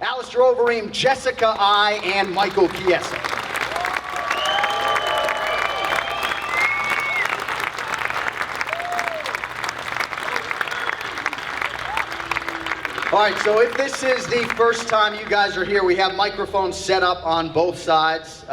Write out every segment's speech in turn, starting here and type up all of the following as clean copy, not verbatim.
Alistair Overeem, Jessica I, and Michael Chiesa. All right, so if this is the first time you guys are here, we have microphones set up on both sides.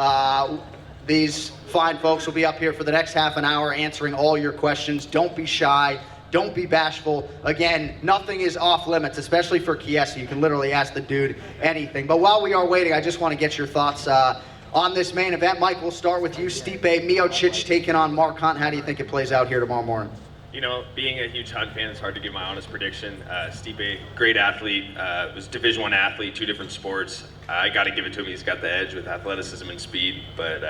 These fine folks will be up here for the next half an hour answering all your questions. Don't be shy. Don't be bashful. Again, nothing is off limits, especially for Chiesa. You can literally ask the dude anything. But while we are waiting, I just want to get your thoughts on this main event. Mike, we'll start with you. Stipe Miocic taking on Mark Hunt. How do you think it plays out here tomorrow morning? You know, being a huge Hunt fan, it's hard to give my honest prediction. Stipe, great athlete, was Division I athlete, 2 different sports. I got to give it to him. He's got the edge with athleticism and speed. But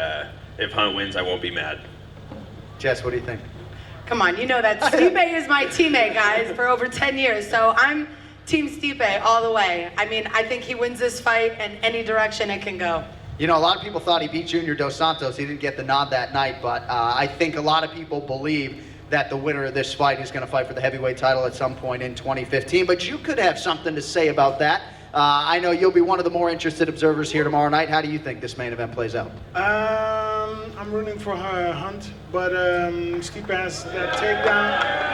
if Hunt wins, I won't be mad. Jess, what do you think? Come on, you know that Stipe is my teammate, guys, for over 10 years. So I'm Team Stipe all the way. I mean, I think he wins this fight in any direction it can go. You know, a lot of people thought he beat Junior Dos Santos. He didn't get the nod that night, but I think a lot of people believe that the winner of this fight is going to fight for the heavyweight title at some point in 2015. But you could have something to say about that. I know you'll be one of the more interested observers here tomorrow night. How do you think this main event plays out? I'm rooting for Hunt, but Stipe has that takedown.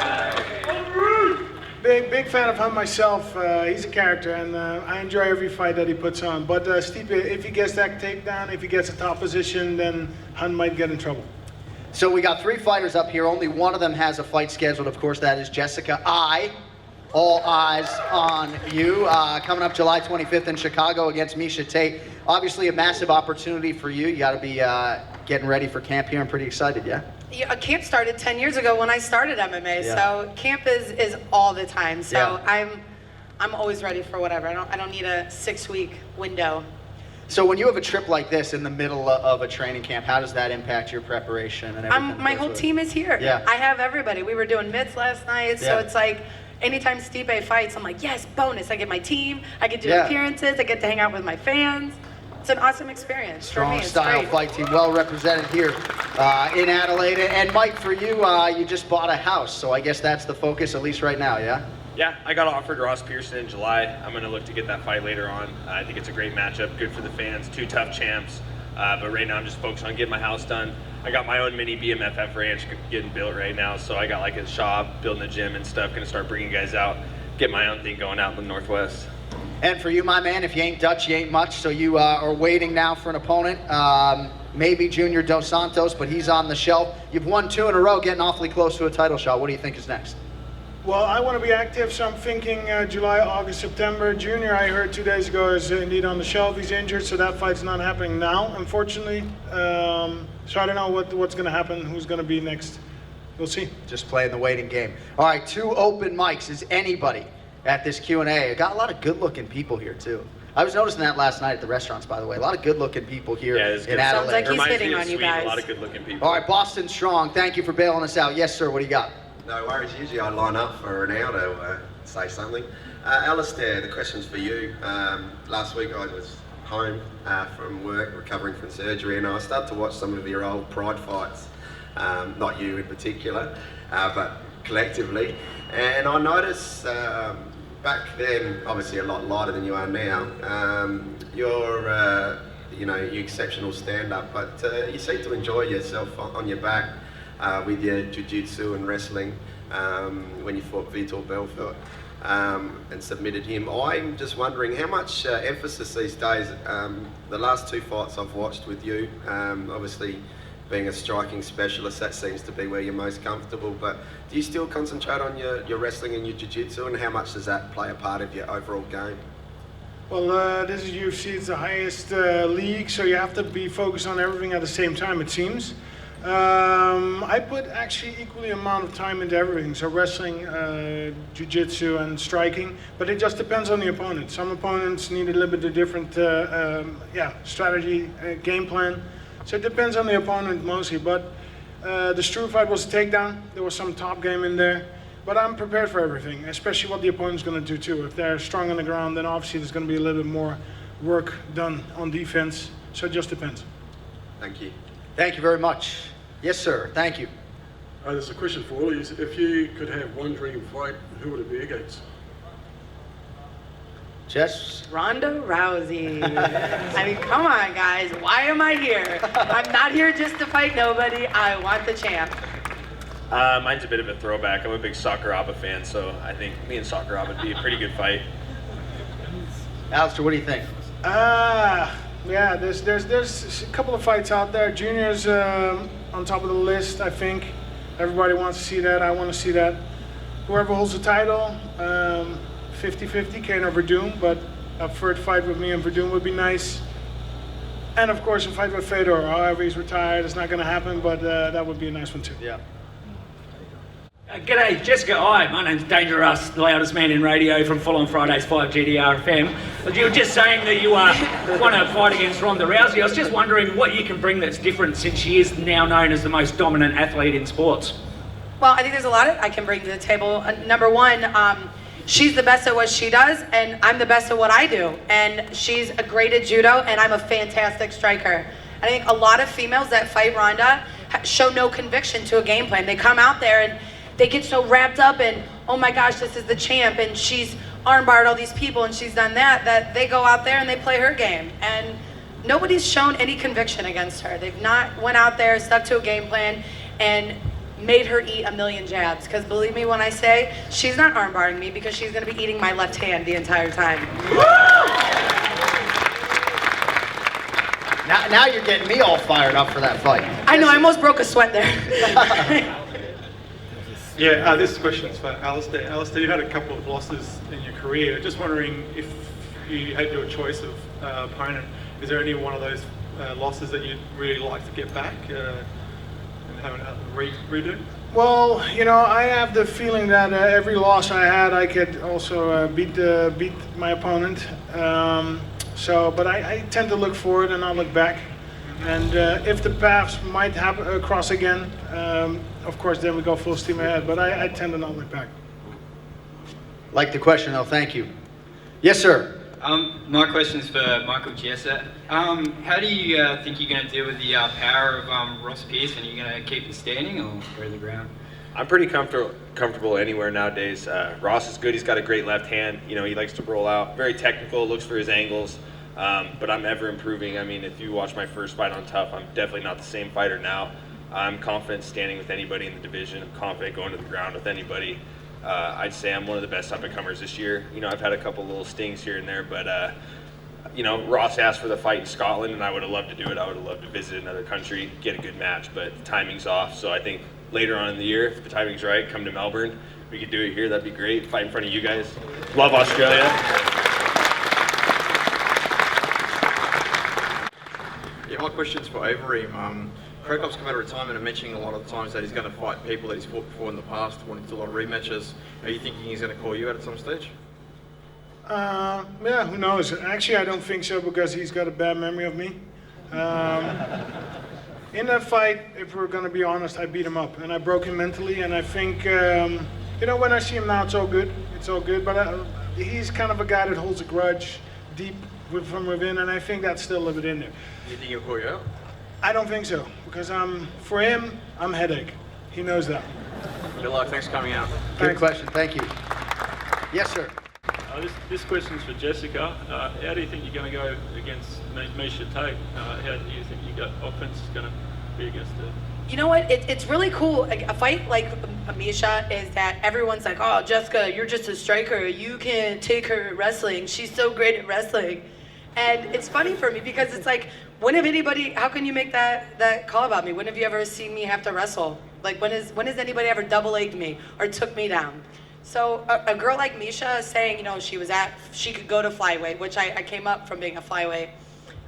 Big fan of Hunt myself. He's a character, and I enjoy every fight that he puts on. But Stipe, if he gets that takedown, if he gets a top position, then Hunt might get in trouble. So we got 3 fighters up here. Only one of them has a fight scheduled. Of course, that is Jessica I. All eyes on you. Coming up July 25th in Chicago against Miesha Tate. Obviously a massive opportunity for you. You got to be getting ready for camp here. I'm pretty excited, yeah? Yeah, camp started 10 years ago when I started MMA, so camp is all the time. So I'm always ready for whatever. I don't need a 6-week window. So when you have a trip like this in the middle of a training camp, how does that impact your preparation and everything? My whole team is here. Yeah. I have everybody. We were doing mitts last night, so it's like anytime Stipe fights, I'm like, yes, bonus. I get my team. I get to do appearances. I get to hang out with my fans. It's an awesome experience for me. Strong style fight team, well represented here in Adelaide. And Mike, for you, you just bought a house, so I guess that's the focus, at least right now, yeah? Yeah, I got offered Ross Pearson in July. I'm going to look to get that fight later on. I think it's a great matchup, good for the fans, 2 tough champs. But right now I'm just focused on getting my house done. I got my own mini BMFF ranch getting built right now, so I got like a shop, building a gym and stuff, going to start bringing guys out, get my own thing going out in the Northwest. And for you, my man, if you ain't Dutch, you ain't much, so you are waiting now for an opponent. Maybe Junior Dos Santos, but he's on the shelf. You've won 2 in a row, getting awfully close to a title shot. What do you think is next? Well, I want to be active, so I'm thinking July, August, September. Junior, I heard 2 days ago, is indeed on the shelf. He's injured, so that fight's not happening now, unfortunately. So I don't know what's going to happen, who's going to be next. We'll see. Just playing the waiting game. All right, 2 open mics. Is anybody at this Q&A? I got a lot of good-looking people here, too. I was noticing that last night at the restaurants, by the way. A lot of good-looking people here in Adelaide. Sounds like he's hitting on you guys. A lot of good-looking people. All right, Boston Strong, thank you for bailing us out. Yes, sir, what do you got? No worries. Usually I line up for an hour to say something. Alistair, the question's for you. Last week I was home from work, recovering from surgery, and I started to watch some of your old Pride fights. Not you in particular, but collectively. And I noticed back then, obviously a lot lighter than you are now, you're exceptional stand-up, but you seem to enjoy yourself on your back. With your jiu-jitsu and wrestling when you fought Vitor Belfort and submitted him. I'm just wondering how much emphasis these days, the last 2 fights I've watched with you, obviously being a striking specialist, that seems to be where you're most comfortable, but do you still concentrate on your wrestling and your jiu-jitsu, and how much does that play a part of your overall game? Well, this is UFC, it's the highest league, so you have to be focused on everything at the same time, it seems. I put actually equally amount of time into everything, so wrestling, jiu-jitsu and striking, but it just depends on the opponent. Some opponents need a little bit of different strategy, game plan, so it depends on the opponent mostly, but the Struve fight was a takedown, there was some top game in there, but I'm prepared for everything, especially what the opponent's going to do too. If they're strong on the ground, then obviously there's going to be a little bit more work done on defense, so it just depends. Thank you. Thank you very much. Yes, sir. Thank you. There's a question for all of you. If you could have one dream fight, who would it be against? Jess? Ronda Rousey. I mean, come on, guys. Why am I here? I'm not here just to fight nobody. I want the champ. Mine's a bit of a throwback. I'm a big Sakuraba fan, so I think me and Sakuraba would be a pretty good fight. Alistair, what do you think? Yeah, there's a couple of fights out there. Junior's on top of the list, I think. Everybody wants to see that. I want to see that. Whoever holds the title, 50-50, Kane or Verdum, but a third fight with me and Verdum would be nice. And of course, a fight with Fedor. However, he's retired. It's not going to happen, but that would be a nice one too. Yeah. G'day, Jessica. Hi, my name's Dangerous, the loudest man in radio from Full On Fridays 5 GDR FM. You were just saying that you want to fight against Ronda Rousey. I was just wondering what you can bring that's different since she is now known as the most dominant athlete in sports. Well, I think there's a lot I can bring to the table. Number one, she's the best at what she does, and I'm the best at what I do. And she's a great at judo, and I'm a fantastic striker. I think a lot of females that fight Ronda show no conviction to a game plan. They come out there and they get so wrapped up in, oh my gosh, this is the champ, and she's armbarred all these people, and she's done that they go out there and they play her game. And nobody's shown any conviction against her. They've not went out there, stuck to a game plan, and made her eat a million jabs. Because believe me when I say, she's not armbarring me because she's gonna be eating my left hand the entire time. Now you're getting me all fired up for that fight. I know, I almost broke a sweat there. Yeah, this question's for Alistair. Alistair, you had a couple of losses in your career. Just wondering if you had your choice of opponent, is there any one of those losses that you'd really like to get back and have a redo? Well, I have the feeling that every loss I had, I could also beat my opponent. But I tend to look forward and not look back. And if the paths might cross again, of course, then we go full steam ahead. But I tend to not look back. Like the question, though. Thank you. Yes, sir. My question is for Michael Chiesa. How do you think you're going to deal with the power of Ross Pearson? Are you going to keep it standing or go to the ground? I'm pretty comfortable anywhere nowadays. Ross is good. He's got a great left hand. He likes to roll out. Very technical, looks for his angles. But I'm ever improving. I mean, if you watch my first fight on Tough, I'm definitely not the same fighter now. I'm confident standing with anybody in the division. I'm confident going to the ground with anybody. I'd say I'm one of the best up-and-comers this year. I've had a couple little stings here and there, but Ross asked for the fight in Scotland, and I would have loved to do it. I would have loved to visit another country, get a good match, but the timing's off. So I think later on in the year, if the timing's right, come to Melbourne. We could do it here. That'd be great. Fight in front of you guys. Love Australia. Yeah, my question's for Overeem. Cro Cop's come out of retirement and mentioning a lot of the times that he's going to fight people that he's fought before in the past, wanting to do a lot of rematches. Are you thinking he's going to call you out at some stage? Yeah, who knows? Actually, I don't think so because he's got a bad memory of me. In that fight, if we're going to be honest, I beat him up and I broke him mentally. And I think, when I see him now, it's all good. It's all good. But he's kind of a guy that holds a grudge deep from within, and I think that's still a little bit in there. You think he'll call you out? I don't think so, because for him, I'm headache. He knows that. Good luck. Thanks for coming out. Good question. Thank you. Yes, sir. This question's for Jessica. How do you think you're going to go against Miesha Tate? How do you think your offense is going to be against her? You know what? It's really cool. A fight like Miesha is that everyone's like, oh, Jessica, you're just a striker. You can take her wrestling. She's so great at wrestling. And it's funny for me because it's like, how can you make that call about me? When have you ever seen me have to wrestle? Like, when has anybody ever double-legged me or took me down? So a girl like Miesha is saying, she could go to flyweight, which I came up from being a flyweight,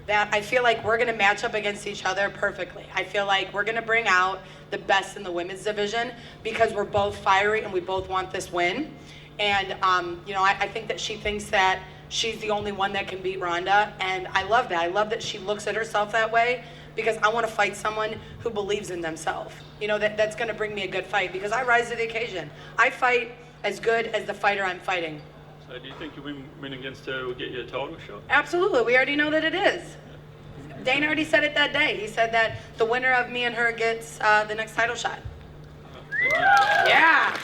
that I feel like we're going to match up against each other perfectly. I feel like we're going to bring out the best in the women's division because we're both fiery and we both want this win. And, I think that she thinks that she's the only one that can beat Ronda, and I love that. I love that she looks at herself that way because I want to fight someone who believes in themselves. That's going to bring me a good fight because I rise to the occasion. I fight as good as the fighter I'm fighting. So do you think your win against her will get you a title shot? Absolutely. We already know that it is. Dana already said it that day. He said that the winner of me and her gets the next title shot. Thank you. Yeah.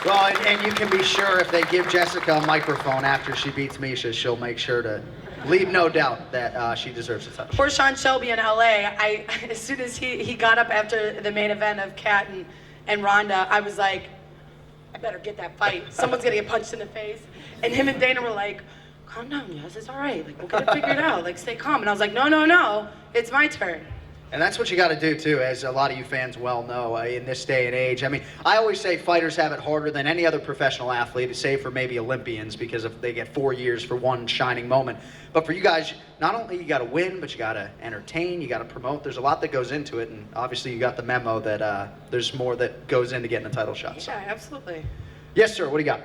Well, and you can be sure if they give Jessica a microphone after she beats Miesha, she'll make sure to leave no doubt that she deserves a title. Poor Sean Shelby in LA, as soon as he got up after the main event of Kat and Ronda, I was like, I better get that fight. Someone's gonna get punched in the face. And him and Dana were like, calm down, yes, it's all right. Like, we'll get it figured out. Like, stay calm. And I was like, no, it's my turn. And that's what you got to do, too, as a lot of you fans well know, in this day and age. I mean, I always say fighters have it harder than any other professional athlete, save for maybe Olympians, because if they get 4 years for one shining moment. But for you guys, not only you got to win, but you got to entertain, you got to promote. There's a lot that goes into it, and obviously you got the memo that there's more that goes into getting a title shot. So. Yeah, absolutely. Yes, sir. What do you got?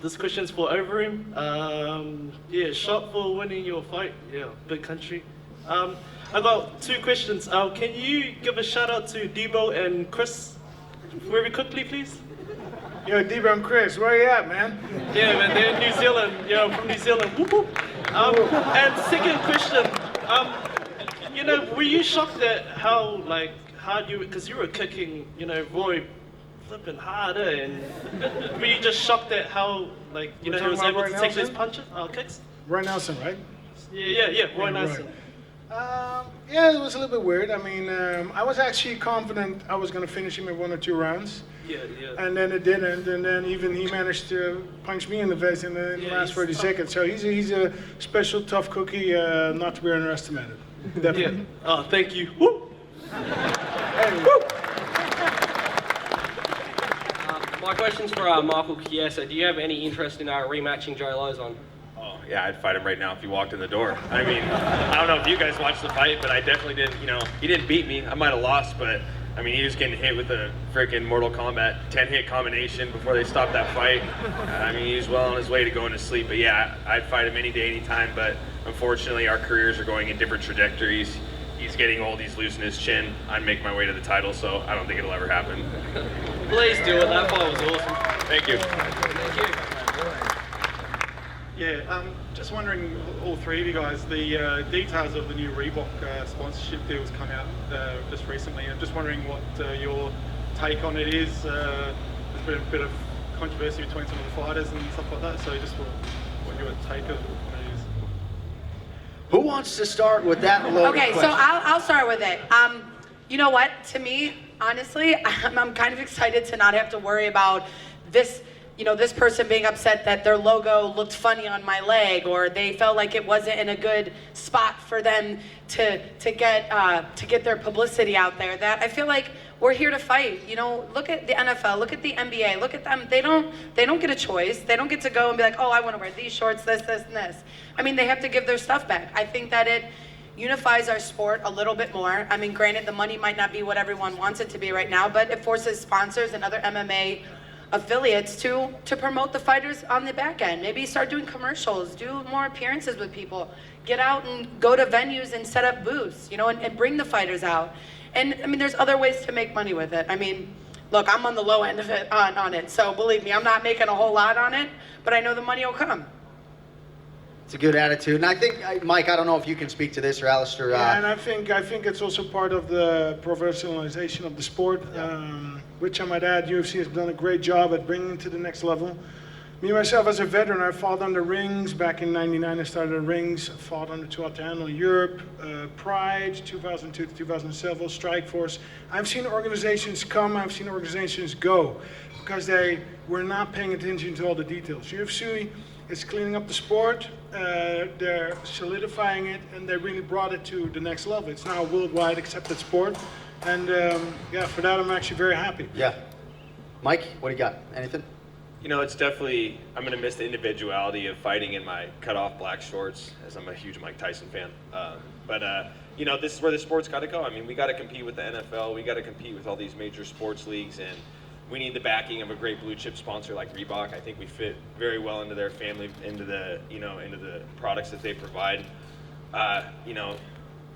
This question's for Overeem. Yeah, shot for winning your fight. Yeah, big country. I got 2 questions. Can you give a shout out to Debo and Chris very quickly, please? Yo, Debo and Chris, where you at, man? Yeah, man, they're in New Zealand. Yeah, I'm from New Zealand. Whoop, whoop. And second question, were you shocked at how hard because you were kicking, Roy flipping harder, and were you just shocked at how he was able to take those punches, kicks? Roy Nelson, right? Yeah, Roy Nelson. Yeah, it was a little bit weird. I mean, I was actually confident I was going to finish him in 1 or 2 rounds. Yeah. And then it didn't, and then even he managed to punch me in the face in the last 30 seconds. So he's a special tough cookie, not to be underestimated. Definitely. Yeah. Oh, thank you. Woo! Hey, woo! My question's for Michael Chiesa. Do you have any interest in rematching Joe Lozon? Oh, yeah, I'd fight him right now if he walked in the door. I mean, I don't know if you guys watched the fight, but I definitely didn't, he didn't beat me. I might have lost, but, I mean, he was getting hit with a freaking Mortal Kombat 10-hit combination before they stopped that fight. I mean, he was well on his way to going to sleep. But, yeah, I'd fight him any day, any time. But, unfortunately, our careers are going in different trajectories. He's getting old, he's losing his chin. I'm making my way to the title, so I don't think it'll ever happen. Please do it. That fight was awesome. Thank you. Thank you. Yeah, just wondering, all 3 of you guys, the details of the new Reebok sponsorship deals come out just recently. I'm just wondering what your take on it is. There's been a bit of controversy between some of the fighters and stuff like that, so just what your take of it is. Who wants to start with that loaded Okay, question? so I'll start with it. You know what? To me, honestly, I'm kind of excited to not have to worry about this. This person being upset that their logo looked funny on my leg, or they felt like it wasn't in a good spot for them to get their publicity out there. That I feel like we're here to fight. Look at the NFL, look at the NBA, look at them. They don't get a choice. They don't get to go and be like, oh, I want to wear these shorts, this, and this. I mean, they have to give their stuff back. I think that it unifies our sport a little bit more. I mean, granted, the money might not be what everyone wants it to be right now, but it forces sponsors and other MMA affiliates to promote the fighters on the back end. Maybe start doing commercials, do more appearances with people, get out and go to venues and set up booths, and bring the fighters out. And I mean, there's other ways to make money with it. I mean, look, I'm on the low end of it on it, so believe me, I'm not making a whole lot on it, but I know the money will come. It's a good attitude. And I think, Mike, I don't know if you can speak to this, or Alistair. Yeah, and I think it's also part of the professionalization of the sport, which I might add, UFC has done a great job at bringing to the next level. Me, myself, as a veteran, I fought under rings. Back in '99, I started at rings. I fought under Tuatano, Europe, Pride, 2002 to 2007, Strikeforce. I've seen organizations come, I've seen organizations go, because they were not paying attention to all the details. UFC is cleaning up the sport, they're solidifying it, and they really brought it to the next level. It's now a worldwide accepted sport, and for that I'm actually very happy. Yeah. Mike, what do you got? Anything? It's definitely, I'm going to miss the individuality of fighting in my cut-off black shorts, as I'm a huge Mike Tyson fan. This is where the sport's got to go. I mean, we got to compete with the NFL, we got to compete with all these major sports leagues, and we need the backing of a great blue chip sponsor like Reebok. I think we fit very well into their family, into the products that they provide.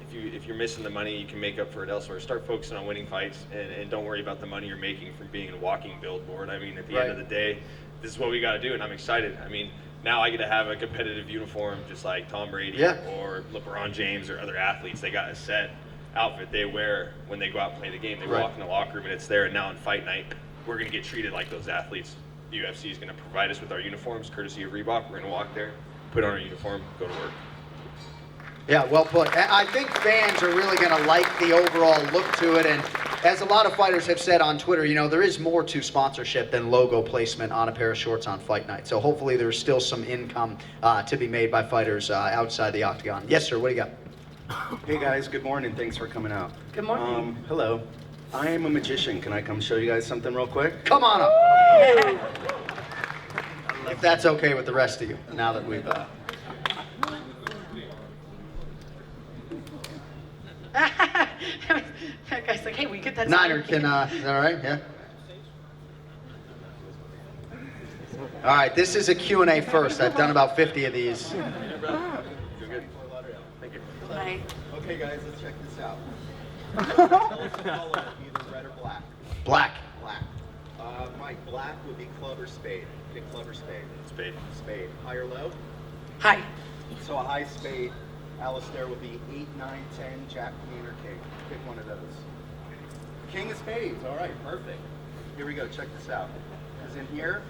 If you're missing the money, you can make up for it elsewhere. Start focusing on winning fights, and don't worry about the money you're making from being a walking billboard. I mean, at the end of the day, this is what we got to do, and I'm excited. I mean, now I get to have a competitive uniform just like Tom Brady or LeBron James or other athletes. They got a set outfit they wear when they go out and play the game. They walk in the locker room and it's there. And now in fight night, we're going to get treated like those athletes. The UFC is going to provide us with our uniforms, courtesy of Reebok. We're going to walk there, put on our uniform, go to work. Yeah, well put. I think fans are really going to like the overall look to it. And as a lot of fighters have said on Twitter, you know, there is more to sponsorship than logo placement on a pair of shorts on fight night. So hopefully there's still some income to be made by fighters outside the octagon. Yes, sir. What do you got? Hey guys, good morning. Thanks for coming out. Good morning. Hello. I am a magician. Can I come show you guys something real quick? Come on up. If that's okay with the rest of you, now that we've... That guy's like, hey, we get that. Niner can, all right, yeah. All right, this is a Q&A first. I've done about 50 of these. Hi. Okay, guys, let's check this out. Tell us the color, either red or black. Black. Black. Mike, black would be club or spade. Pick club or spade. Spade. Spade. High or low? Hi. So a high spade, Alistair would be 8, 9, 10, jack, queen, or king. Pick one of those. King of spades. All right, perfect. Here we go. Check this out. Because in here,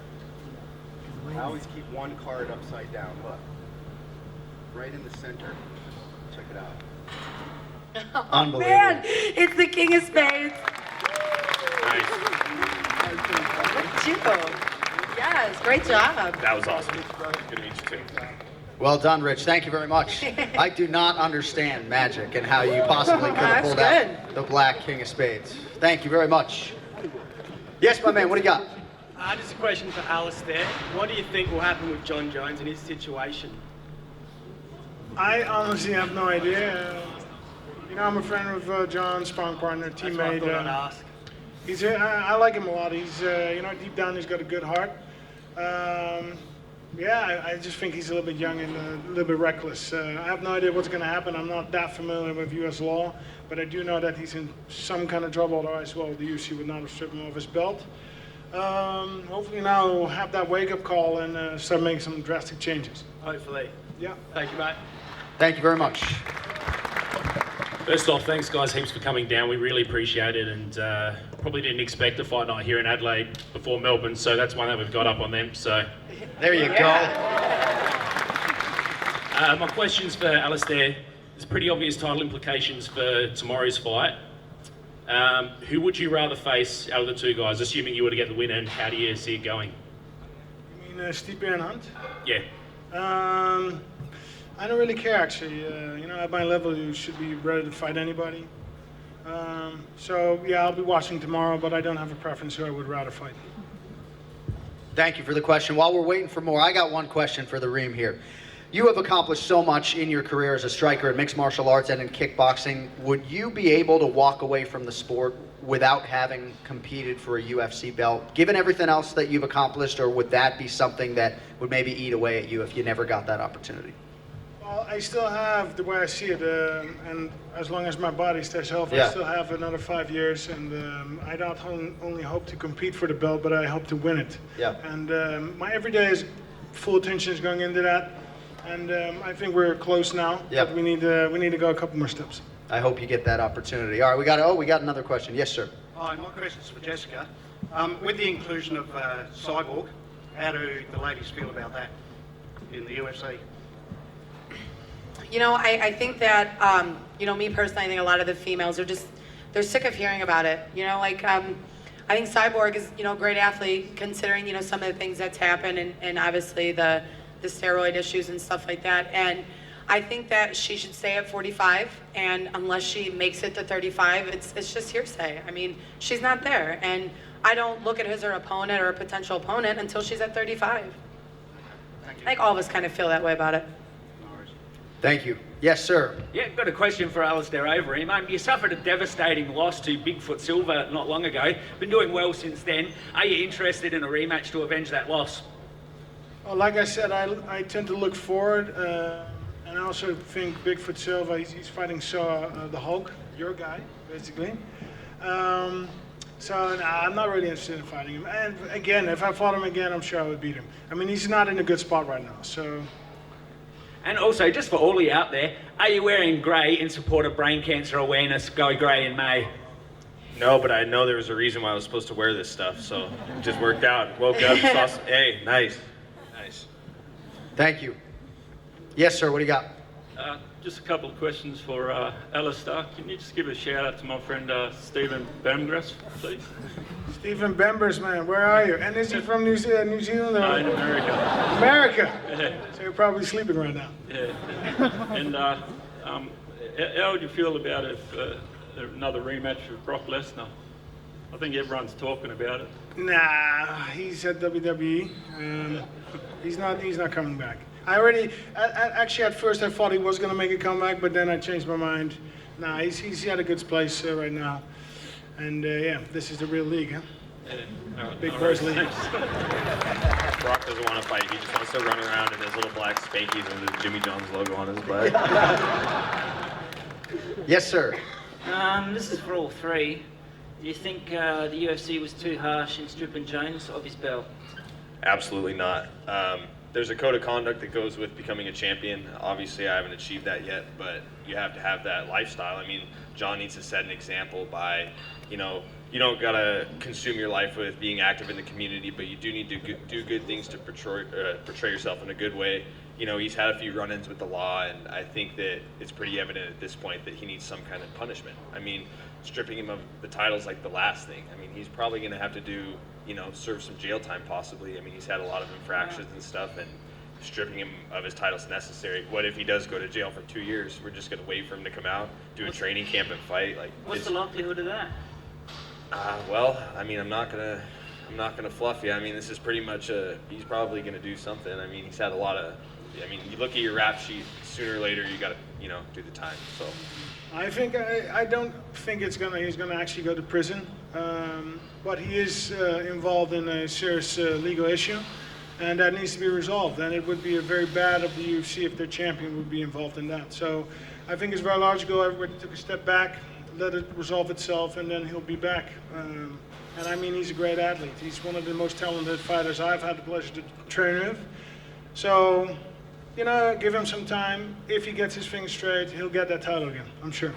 I always keep one card upside down. Look. Right in the center. Check it out. Oh, Unbelievable. man, it's the King of Spades. Nice. Look at you. Yes, great job. That was awesome. Good to meet you too. Well done, Rich. Thank you very much. I do not understand magic and how you possibly could have That's pulled out the black King of Spades. Thank you very much. Yes, my man, what do you got? Just a question for Alistair. What do you think will happen with Jon Jones in his situation? I honestly have no idea. You know, I'm a friend of John's sparring partner, That's what I teammate. thought I'd ask. He's I like him a lot. He's you know, deep down he's got a good heart. Yeah, I just think he's a little bit young and a little bit reckless. I have no idea what's going to happen. I'm not that familiar with U.S. law, but I do know that he's in some kind of trouble. Otherwise, well, the UFC would not have stripped him off his belt. Hopefully now we'll have that wake-up call and start making some drastic changes. Hopefully. Yeah. Thank you, mate. Thank you very much. First off, thanks guys heaps for coming down. We really appreciate it, and probably didn't expect a fight night here in Adelaide before Melbourne, so that's one that we've got up on them. So there you go. My question's for Alistair. There's pretty obvious title implications for tomorrow's fight. Who would you rather face out of the two guys, assuming you were to get the win, and how do you see it going? You mean Stipe and Hunt? Yeah. I don't really care actually. You know, at my level, you should be ready to fight anybody. So yeah, I'll be watching tomorrow, but I don't have a preference who I would rather fight. Thank you for the question. While we're waiting for more, I got one question for the Reem here. You have accomplished so much in your career as a striker in mixed martial arts and in kickboxing. Would you be able to walk away from the sport without having competed for a UFC belt, given everything else that you've accomplished, or would that be something that would maybe eat away at you if you never got that opportunity? Well, I still have, the way I see it, and as long as my body stays healthy, Yeah. I still have another 5 years, and I don't only hope to compete for the belt, but I hope to win it. Yeah. And my everyday is full attention is going into that, and I think we're close now. Yeah. But we need to go a couple more steps. I hope you get that opportunity. All right, we got another question. Yes, sir. Hi, my question's for Jessica. With the inclusion of Cyborg, how do the ladies feel about that in the UFC? You know, I think that, you know, me personally, I think a lot of the females are just, they're sick of hearing about it. You know, like, I think Cyborg is, you know, a great athlete considering, you know, some of the things that's happened and obviously the steroid issues and stuff like that. And I think that she should stay at 45, and unless she makes it to 35, it's just hearsay. I mean, she's not there. And I don't look at her as her opponent or a potential opponent until she's at 35. I think all of us kind of feel that way about it. Thank you. Yes, sir. Yeah, got a question for Alistair Overeem. You suffered a devastating loss to Bigfoot Silva not long ago. Been doing well since then. Are you interested in a rematch to avenge that loss? Well, like I said, I tend to look forward, and I also think Bigfoot Silva, he's fighting the Hulk, your guy, basically. So nah, I'm not really interested in fighting him. And again, if I fought him again, I'm sure I would beat him. I mean, he's not in a good spot right now, so. And also, just for all of you out there, are you wearing grey in support of brain cancer awareness? Go grey in May. No, but I know there was a reason why I was supposed to wear this stuff, so it just worked out. Woke up, saw some, hey, nice. Thank you. Yes, sir, what do you got? Just a couple of questions for Alistair. Can you just give a shout out to my friend Stephen Bamgras, please? Stephen Bembers, man, where are you? And is he from New Zealand? No, in America. America? Yeah. So you're probably sleeping right now. Yeah. And how would you feel about if another rematch with Brock Lesnar? I think everyone's talking about it. Nah, he's at WWE. He's not coming back. Actually at first I thought he was going to make a comeback, but then I changed my mind. Nah, he's at a good place right now. And yeah, this is the real league, huh? Yeah. Big Birds League. Brock doesn't want to fight. He just wants to run around in his little black Spankies with the Jimmy John's logo on his butt. Yes, sir. This is for all three. Do you think the UFC was too harsh in stripping Jones of his belt? Absolutely not. There's a code of conduct that goes with becoming a champion. Obviously, I haven't achieved that yet, but you have to have that lifestyle. I mean, Jon needs to set an example by, you don't gotta consume your life with being active in the community, but you do need to do good things to portray yourself in a good way. He's had a few run-ins with the law, and I think that it's pretty evident at this point that he needs some kind of punishment. I mean, stripping him of the title's like the last thing. I mean, he's probably gonna have to do, serve some jail time possibly. I mean, he's had a lot of infractions and stuff, and stripping him of his title's necessary. What if he does go to jail for 2 years? We're just gonna wait for him to come out, do a training camp and fight. What's the likelihood of that? Well, I mean, I'm not gonna fluff you. I mean, this is pretty much he's probably gonna do something. I mean, he's had a lot of. I mean, you look at your rap sheet. Sooner or later, you gotta, do the time. So. I don't think he's gonna actually go to prison, but he is involved in a serious legal issue, and that needs to be resolved. And it would be very bad of the UFC if their champion would be involved in that. So I think it's very logical. Everybody took a step back, let it resolve itself, and then he'll be back. And I mean, he's a great athlete. He's one of the most talented fighters I've had the pleasure to train with. So, give him some time. If he gets his things straight, he'll get that title again, I'm sure.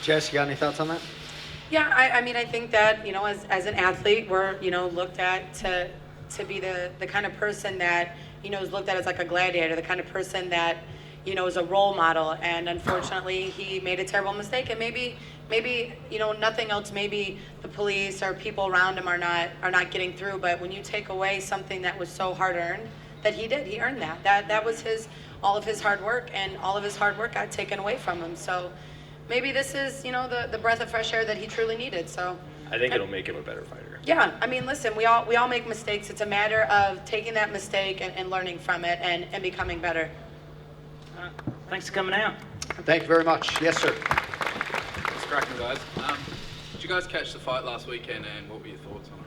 Jess, you got any thoughts on that? Yeah, I mean, I think that, as an athlete, we're, looked at to be the kind of person that, is looked at as like a gladiator, the kind of person that, is a role model. And unfortunately, he made a terrible mistake. And maybe, nothing else, maybe the police or people around him are not getting through. But when you take away something that was so hard earned, that he earned that. That was all of his hard work, and all of his hard work got taken away from him. So maybe this is, the breath of fresh air that he truly needed. So I think it'll make him a better fighter. Yeah, I mean, listen, we all make mistakes. It's a matter of taking that mistake and learning from it and becoming better. Thanks for coming out. Thank you very much. Yes, sir. It's cracking, guys. Did you guys catch the fight last weekend, and what were your thoughts on it?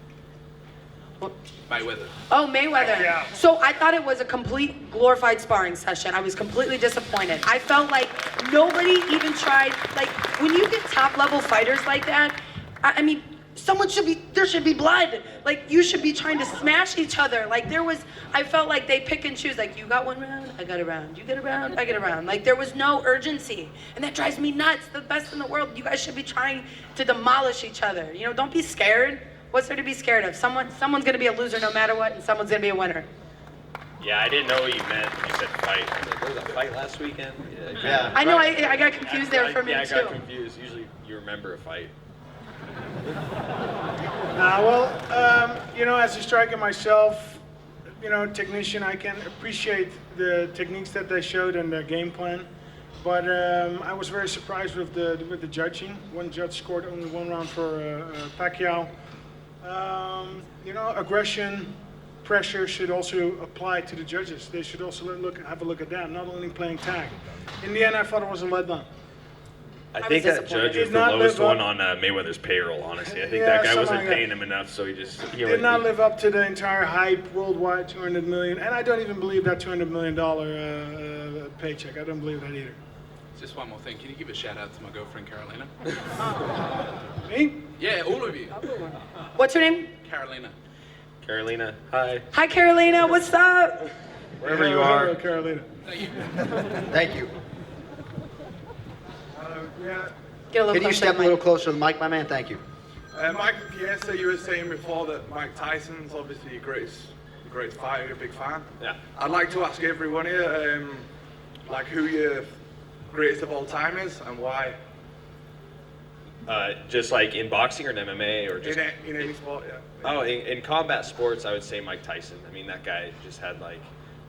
Mayweather. Oh, Mayweather. Yeah. So I thought it was a complete glorified sparring session. I was completely disappointed. I felt like nobody even tried. Like, when you get top level fighters like that, I mean, there should be blood. Like, you should be trying to smash each other. Like, I felt like they pick and choose. Like, you got one round, I got a round. You get a round, I get a round. Like, there was no urgency. And that drives me nuts. The best in the world. You guys should be trying to demolish each other. Don't be scared. What's there to be scared of? Someone's going to be a loser no matter what, and someone's going to be a winner. Yeah, I didn't know what you meant when you said fight. I was like, there was a fight last weekend? Yeah. I know, I got confused there for a minute, too. Yeah, I got confused. Usually you remember a fight. As a striker myself, technician, I can appreciate the techniques that they showed and their game plan. But I was very surprised with the judging. One judge scored only one round for Pacquiao. Aggression, pressure should also apply to the judges. They should also have a look at that, not only playing tag. In the end, I thought it was a letdown. I think that judge was the lowest one on Mayweather's payroll, honestly. I think that guy wasn't paying him enough, so he did not live up to the entire hype worldwide, $200 million. And I don't even believe that $200 million paycheck. I don't believe that either. Just one more thing. Can you give a shout out to my girlfriend, Carolina? Me? Yeah, all of you. What's her name? Carolina. Carolina, hi. Hi, Carolina. What's up? Wherever you are. Hello, Carolina. Thank you. Thank you. Get a little Can you closer step to a the little mic. closer to the mic, my man? Thank you. Michael Chiesa, you were saying before that Mike Tyson's obviously a great fighter, you're a big fan. Yeah. I'd like to ask everyone here, like who your greatest of all time is and why. Just like in boxing or in MMA or just In any sport, yeah. Oh, in combat sports, I would say Mike Tyson. I mean, that guy just had like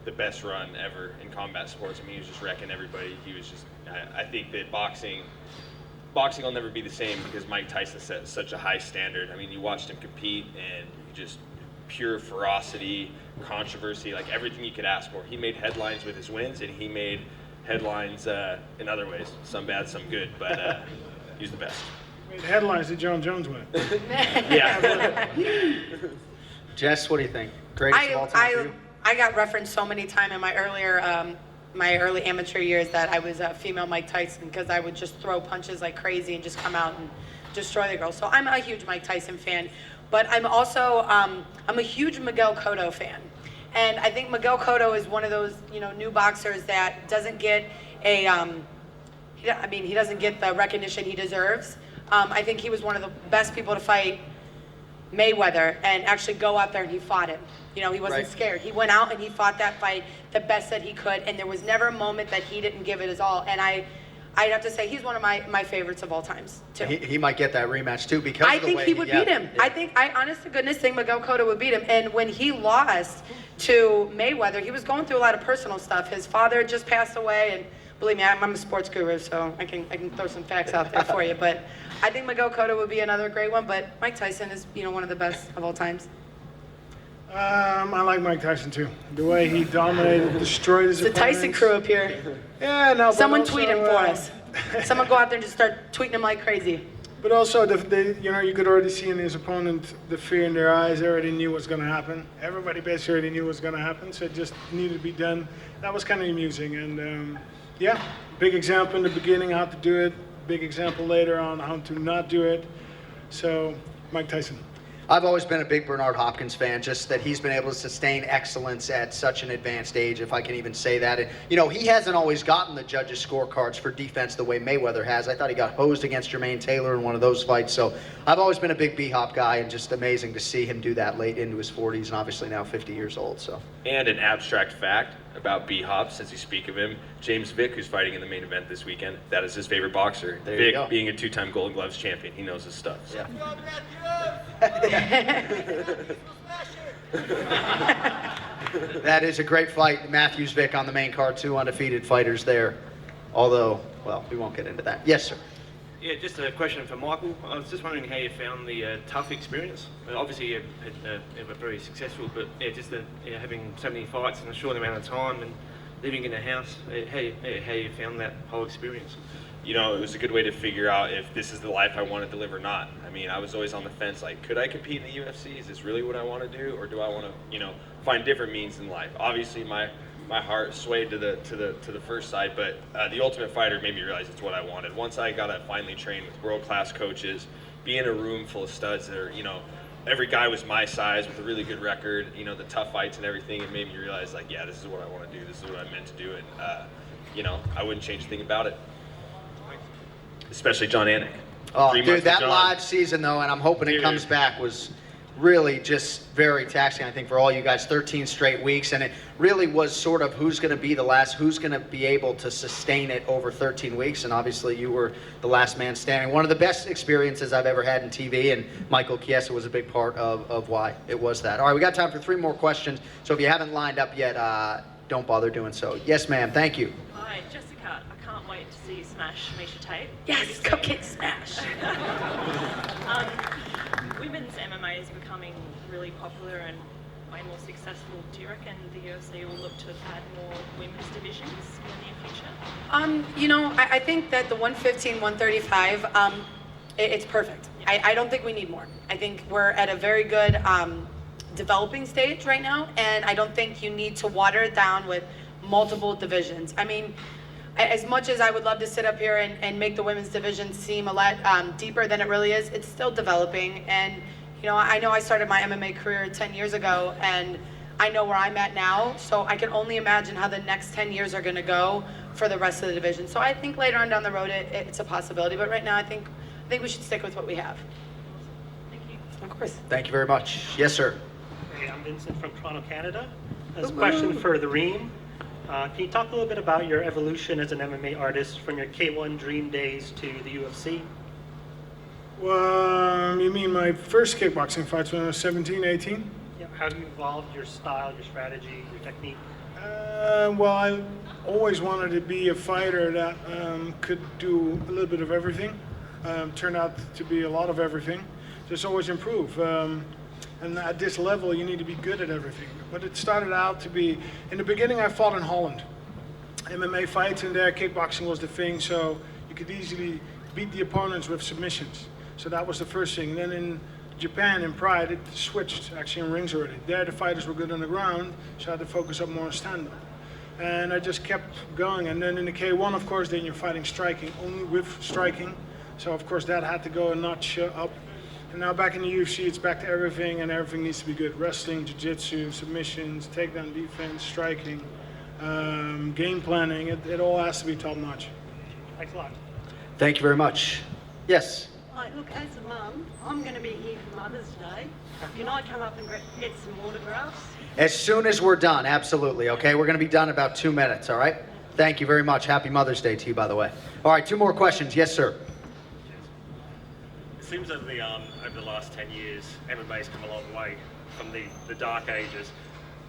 the best run ever in combat sports. I mean, he was just wrecking everybody. He was just. I think that boxing will never be the same because Mike Tyson set such a high standard. I mean, you watched him compete and just pure ferocity, controversy, like everything you could ask for. He made headlines with his wins, and he made headlines in other ways, some bad, some good, but he's the best. Made headlines that Jon Jones win. Yeah. Jess, what do you think? Greatest of all time for you? I got referenced so many times in my early amateur years that I was a female Mike Tyson because I would just throw punches like crazy and just come out and destroy the girl. So I'm a huge Mike Tyson fan, but I'm also I'm a huge Miguel Cotto fan, and I think Miguel Cotto is one of those new boxers that doesn't get a he doesn't get the recognition he deserves. I think he was one of the best people to fight Mayweather and actually go out there and he fought him. He wasn't scared. He went out and he fought that fight the best that he could, and there was never a moment that he didn't give it his all. And I'd have to say he's one of my favorites of all times too. He might get that rematch too because I of the think way he would beat him. Yeah. I honest to goodness think Miguel Cotto would beat him. And when he lost to Mayweather, he was going through a lot of personal stuff. His father had just passed away, and believe me, I'm a sports guru, so I can throw some facts out there for you. But I think Miguel Cotto would be another great one. But Mike Tyson is one of the best of all times. I like Mike Tyson too. The way he dominated, destroyed his It's the opponents. Tyson crew up here. Yeah, no. Someone but also, tweet him for us. Someone go out there and just start tweeting him like crazy. But also, you could already see in his opponent the fear in their eyes. They already knew what's going to happen. Everybody basically already knew what's going to happen, so it just needed to be done. That was kind of amusing, and yeah, big example in the beginning how to do it. Big example later on how to not do it. So, Mike Tyson. I've always been a big Bernard Hopkins fan, just that he's been able to sustain excellence at such an advanced age, if I can even say that. And, he hasn't always gotten the judges' scorecards for defense the way Mayweather has. I thought he got hosed against Jermaine Taylor in one of those fights. So I've always been a big B-Hop guy, and just amazing to see him do that late into his 40s and obviously now 50 years old. So. And an abstract fact about B-Hop, since you speak of him, James Vick, who's fighting in the main event this weekend, that is his favorite boxer. There you Vick, go. being a two-time Golden Gloves champion, he knows his stuff. So. That is a great fight. Matthews Vick on the main card, 2 undefeated fighters there. Although, well, we won't get into that. Yes, sir. Yeah, just a question for Michael. I was just wondering how you found the tough experience. Obviously, you were very successful, but just having so many fights in a short amount of time and living in a house, how you found that whole experience? It was a good way to figure out if this is the life I wanted to live or not. I mean, I was always on the fence, like, could I compete in the UFC? Is this really what I want to do? Or do I want to, find different means in life? Obviously, my heart swayed to the first side, but the Ultimate Fighter made me realize it's what I wanted. Once I got to finally train with world-class coaches, be in a room full of studs that are, every guy was my size with a really good record, the tough fights and everything, it made me realize, like, yeah, this is what I want to do. This is what I'm meant to do. And, I wouldn't change a thing about it. Especially John Anik. Oh, 3 months dude, with that John. live season, though, and I'm hoping it comes back, was really just very taxing, I think, for all you guys. 13 straight weeks, and it really was sort of who's going to be the last, who's going to be able to sustain it over 13 weeks, and obviously you were the last man standing. One of the best experiences I've ever had in TV, and Michael Chiesa was a big part of why it was that. All right, we got time for 3 more questions, so if you haven't lined up yet, don't bother doing so. Yes, ma'am, thank you. Hi, Jessica. I can't wait to see you smash Miesha Tate. Yes, cupcake smash. Women's MMA is becoming really popular and way more successful. Do you reckon the UFC will look to add more women's divisions in the near future? I think that the 115, 135, it's perfect. I don't think we need more. I think we're at a very good developing stage right now, and I don't think you need to water it down with multiple divisions. I mean, as much as I would love to sit up here and make the women's division seem a lot deeper than it really is, it's still developing. And, I know I started my MMA career 10 years ago, and I know where I'm at now, so I can only imagine how the next 10 years are going to go for the rest of the division. So I think later on down the road, it's a possibility, but right now I think we should stick with what we have. Of course. Thank you very much. Yes, sir. Hey, I'm Vincent from Toronto, Canada. This question for the Reem. Can you talk a little bit about your evolution as an MMA artist from your K1 dream days to the UFC? Well, you mean my first kickboxing fights when I was 17, 18? Yeah, how have you evolved your style, your strategy, your technique? Well, I always wanted to be a fighter that could do a little bit of everything. Turned out to be a lot of everything. Just always improve. And at this level, you need to be good at everything. But it started out to be, in the beginning, I fought in Holland. MMA fights in there, kickboxing was the thing, so you could easily beat the opponents with submissions. So that was the first thing. Then in Japan, in Pride, it switched actually in rings already. There, the fighters were good on the ground, so I had to focus up more on stand-up. And I just kept going. And then in the K1, of course, then you're fighting striking, only with striking. So, of course, that had to go a notch up. And now back in the UFC, it's back to everything, and everything needs to be good. Wrestling, jiu-jitsu, submissions, takedown defense, striking, game planning. It all has to be top-notch. Thanks a lot. Thank you very much. Yes. Hi, look, as a mum, I'm going to be here for Mother's Day. Can I come up and get some autographs? As soon as we're done, absolutely, okay? We're going to be done in about 2 minutes, all right? Thank you very much. Happy Mother's Day to you, by the way. All right, 2 more questions. Yes, sir. It seems over the last 10 years, MMA's come a long way from the dark ages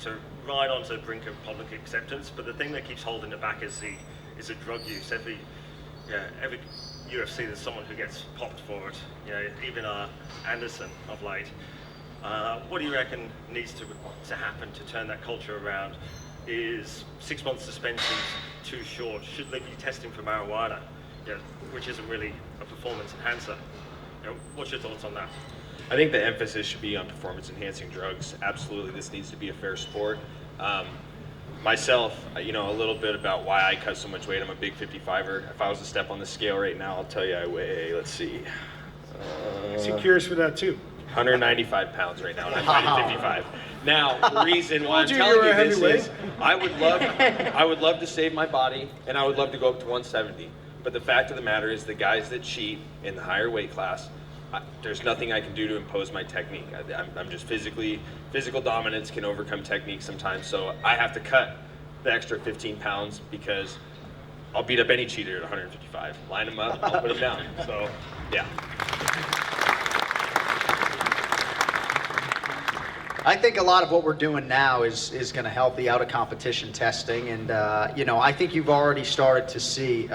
to right onto the brink of public acceptance. But the thing that keeps holding it back is the drug use. Every UFC, there's someone who gets popped for it. You know, even Anderson of late. What do you reckon needs to happen to turn that culture around? Is 6 months suspension too short? Should they be testing for marijuana, which isn't really a performance enhancer? What's your thoughts on that? I think the emphasis should be on performance-enhancing drugs. Absolutely, this needs to be a fair sport. Myself, a little bit about why I cut so much weight. I'm a big 55er. If I was to step on the scale right now, I'll tell you I weigh, let's see. I'm curious for that too. 195 pounds right now, and I'm fighting 55. Now, the reason why I'm telling you this is, I would love to save my body, and I would love to go up to 170. But the fact of the matter is, the guys that cheat in the higher weight class, there's nothing I can do to impose my technique. I'm just physical dominance can overcome technique sometimes. So I have to cut the extra 15 pounds because I'll beat up any cheater at 155. Line them up, I'll put them down. So, yeah. I think a lot of what we're doing now is going to help the out-of-competition testing, and I think you've already started to see,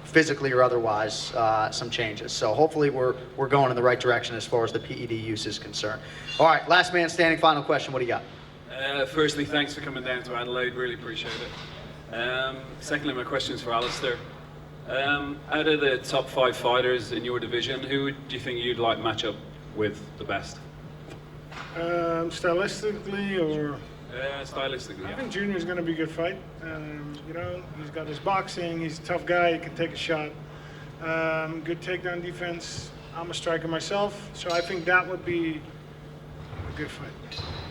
physically or otherwise, some changes. So hopefully we're going in the right direction as far as the PED use is concerned. All right, last man standing, final question. What do you got? Firstly, thanks for coming down to Adelaide. Really appreciate it. Secondly, my question's for Alistair. Out of the top 5 fighters in your division, who do you think you'd like match up with the best? Stylistically, or? Stylistically, I think Junior's going to be a good fight. He's got his boxing. He's a tough guy. He can take a shot. Good takedown defense. I'm a striker myself, so I think that would be a good fight.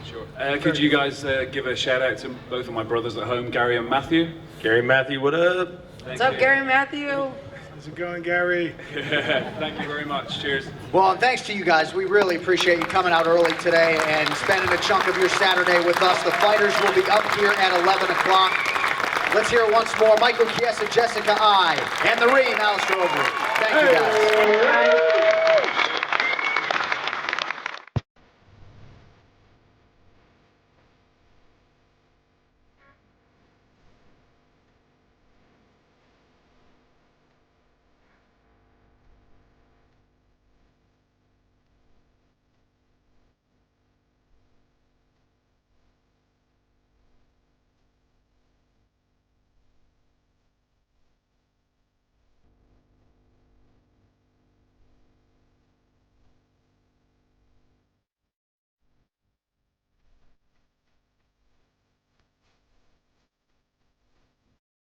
Sure. Could you guys give a shout out to both of my brothers at home, Gary and Matthew? Gary and Matthew, what up? What's up, Gary and Matthew? How's it going, Gary? Thank you very much. Cheers. Well, and thanks to you guys. We really appreciate you coming out early today and spending a chunk of your Saturday with us. The fighters will be up here at 11 o'clock. Let's hear it once more. Michael Chiesa, Jessica I, and the Reem, Alistair Overeem. Thank you guys.